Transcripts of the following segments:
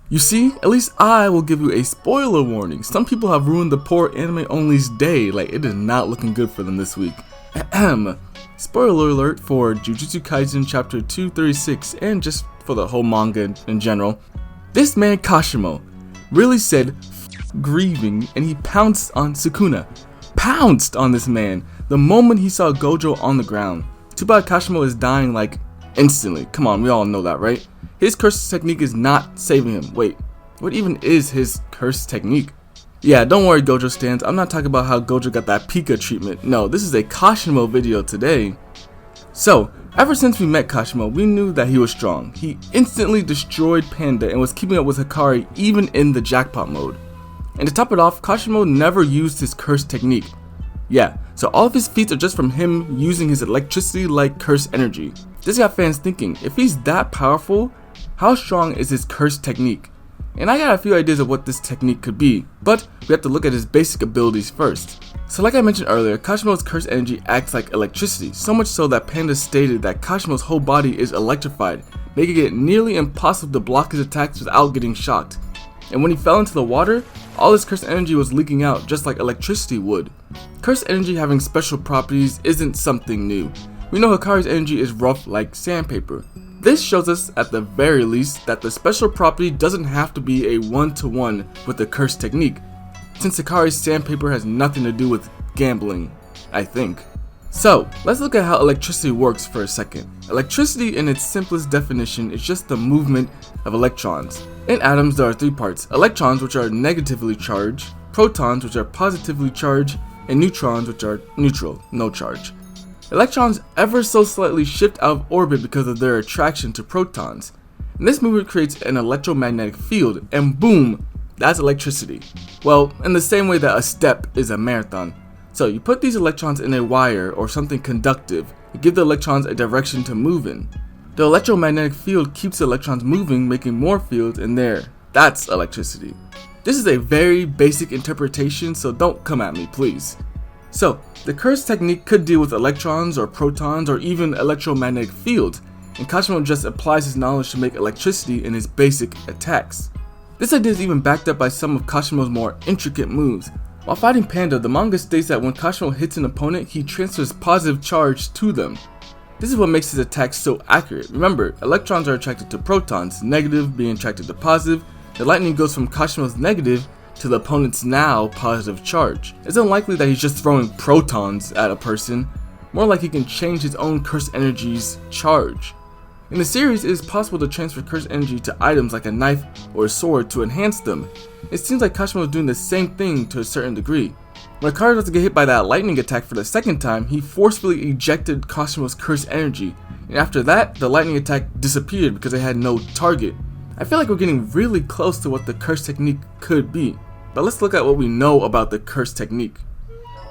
You see, at least I will give you a spoiler warning. Some people have ruined the poor anime only's day, like it is not looking good for them this week. Ahem. Spoiler alert for Jujutsu Kaisen chapter 236 and just for the whole manga in general. This man Kashimo really said grieving and he pounced on Sukuna. Pounced on this man the moment he saw Gojo on the ground. Too bad Kashimo is dying like instantly. Come on, we all know that, right? His curse technique is not saving him. Wait, what even is his curse technique? Yeah, don't worry Gojo stans, I'm not talking about how Gojo got that Pika treatment. No, this is a Kashimo video today. So, ever since we met Kashimo, we knew that he was strong. He instantly destroyed Panda and was keeping up with Hikari even in the jackpot mode. And to top it off, Kashimo never used his curse technique. Yeah, so all of his feats are just from him using his electricity-like curse energy. This got fans thinking, if he's that powerful, how strong is his curse technique? And I got a few ideas of what this technique could be, but we have to look at his basic abilities first. So like I mentioned earlier, Kashimo's curse energy acts like electricity, so much so that Panda stated that Kashimo's whole body is electrified, making it nearly impossible to block his attacks without getting shocked. And when he fell into the water, all his curse energy was leaking out just like electricity would. Curse energy having special properties isn't something new. We know Hikari's energy is rough like sandpaper. This shows us at the very least that the special property doesn't have to be a one-to-one with the curse technique, since Hikari's sandpaper has nothing to do with gambling, I think. So, let's look at how electricity works for a second. Electricity in its simplest definition is just the movement of electrons. In atoms there are three parts: electrons, which are negatively charged, protons, which are positively charged, and neutrons, which are neutral, no charge. Electrons ever so slightly shift out of orbit because of their attraction to protons. And this movement creates an electromagnetic field, and boom, that's electricity. Well, in the same way that a step is a marathon. So you put these electrons in a wire or something conductive and give the electrons a direction to move in. The electromagnetic field keeps the electrons moving, making more fields, and that's electricity. This is a very basic interpretation, so don't come at me, please. So, the curse technique could deal with electrons or protons or even electromagnetic fields, and Kashimo just applies his knowledge to make electricity in his basic attacks. This idea is even backed up by some of Kashimo's more intricate moves. While fighting Panda, the manga states that when Kashimo hits an opponent, he transfers positive charge to them. This is what makes his attacks so accurate. Remember, electrons are attracted to protons, negative being attracted to positive. The lightning goes from Kashimo's negative to the opponent's now positive charge. It's unlikely that he's just throwing protons at a person, more like he can change his own curse energy's charge. In the series, it is possible to transfer curse energy to items like a knife or a sword to enhance them. It seems like Kashimo is doing the same thing to a certain degree. When Hikari was to get hit by that lightning attack for the second time, he forcefully ejected Kashimo's curse energy, and after that, the lightning attack disappeared because it had no target. I feel like we're getting really close to what the curse technique could be. But let's look at what we know about the curse technique.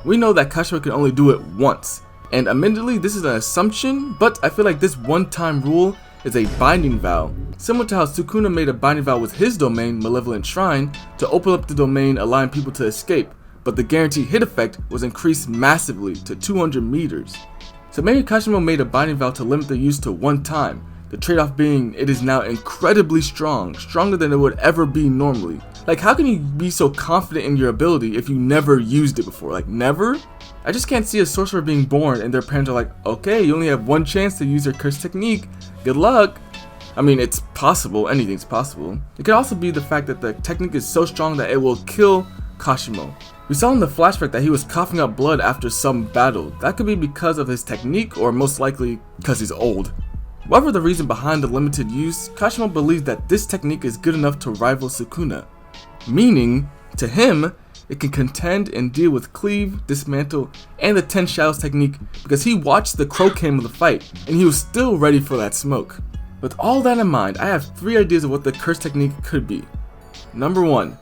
We know that Kashimo can only do it once, and admittedly this is an assumption, but I feel like this one-time rule is a binding vow, similar to how Sukuna made a binding vow with his domain, Malevolent Shrine, to open up the domain allowing people to escape, but the guaranteed hit effect was increased massively to 200 meters. So maybe Kashimo made a binding vow to limit the use to one time, the trade-off being it is now incredibly strong, stronger than it would ever be normally. Like, how can you be so confident in your ability if you never used it before? Like, never? I just can't see a sorcerer being born and their parents are like, okay, you only have one chance to use your curse technique, good luck. I mean, it's possible, anything's possible. It could also be the fact that the technique is so strong that it will kill Kashimo. We saw in the flashback that he was coughing up blood after some battle. That could be because of his technique or most likely because he's old. Whatever the reason behind the limited use, Kashimo believes that this technique is good enough to rival Sukuna. Meaning, to him, it can contend and deal with Cleave, Dismantle, and the 10 Shadows technique because he watched the Crow Cam of the fight and he was still ready for that smoke. With all that in mind, I have 3 ideas of what the curse technique could be. Number 1,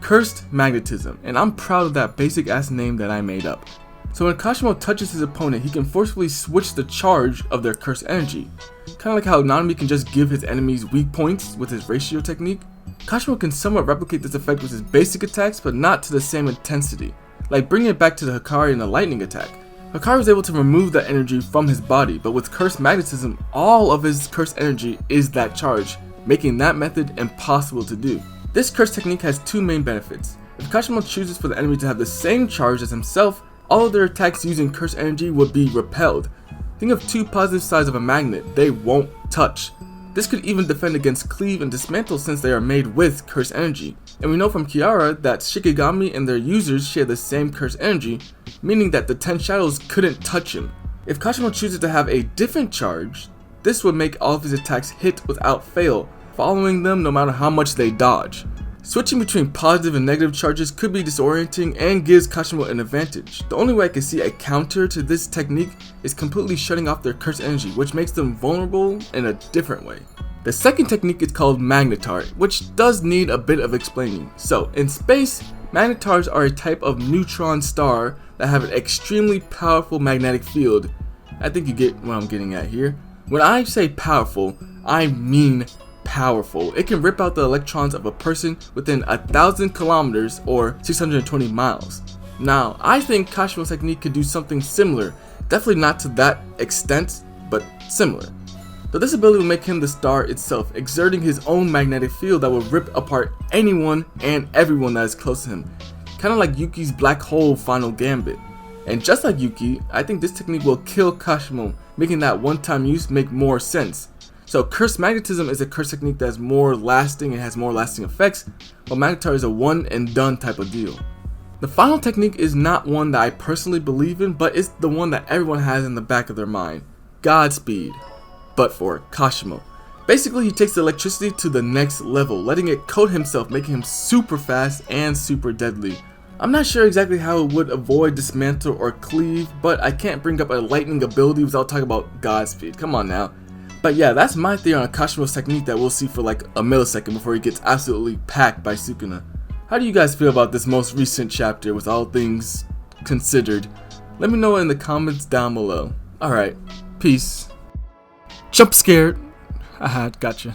Cursed Magnetism, and I'm proud of that basic ass name that I made up. So when Kashimo touches his opponent, he can forcefully switch the charge of their curse energy. Kinda like how Nanami can just give his enemies weak points with his ratio technique. Kashimo can somewhat replicate this effect with his basic attacks, but not to the same intensity, like bringing it back to the Hikari and the lightning attack. Hikari was able to remove that energy from his body, but with Cursed Magnetism, all of his curse energy is that charge, making that method impossible to do. This curse technique has two main benefits. If Kashimo chooses for the enemy to have the same charge as himself, all of their attacks using curse energy would be repelled. Think of two positive sides of a magnet, they won't touch. This could even defend against cleave and dismantle since they are made with curse energy. And we know from Kiara that Shikigami and their users share the same curse energy, meaning that the 10 shadows couldn't touch him. If Kashimo chooses to have a different charge, this would make all of his attacks hit without fail, following them no matter how much they dodge. Switching between positive and negative charges could be disorienting and gives Kashimo an advantage. The only way I can see a counter to this technique is completely shutting off their curse energy, which makes them vulnerable in a different way. The second technique is called Magnetar, which does need a bit of explaining. So, in space, Magnetars are a type of neutron star that have an extremely powerful magnetic field. I think you get what I'm getting at here. When I say powerful, I mean powerful. It can rip out the electrons of a person within 1,000 kilometers or 620 miles. Now, I think Kashimo's technique could do something similar, definitely not to that extent, but similar. Though this ability will make him the star itself, exerting his own magnetic field that will rip apart anyone and everyone that is close to him, kinda like Yuki's black hole final gambit. And just like Yuki, I think this technique will kill Kashimo, making that one-time use make more sense. So Curse Magnetism is a curse technique that is more lasting and has more lasting effects, while Magnetar is a one and done type of deal. The final technique is not one that I personally believe in, but it's the one that everyone has in the back of their mind. Godspeed, but for Kashimo. Basically, he takes the electricity to the next level, letting it coat himself, making him super fast and super deadly. I'm not sure exactly how it would avoid dismantle or cleave, but I can't bring up a lightning ability without talking about Godspeed. Come on now. But yeah, that's my theory on Kashimo's technique that we'll see for like a millisecond before he gets absolutely packed by Sukuna. How do you guys feel about this most recent chapter with all things considered? Let me know in the comments down below. Alright, peace. Jump scared. Haha, gotcha.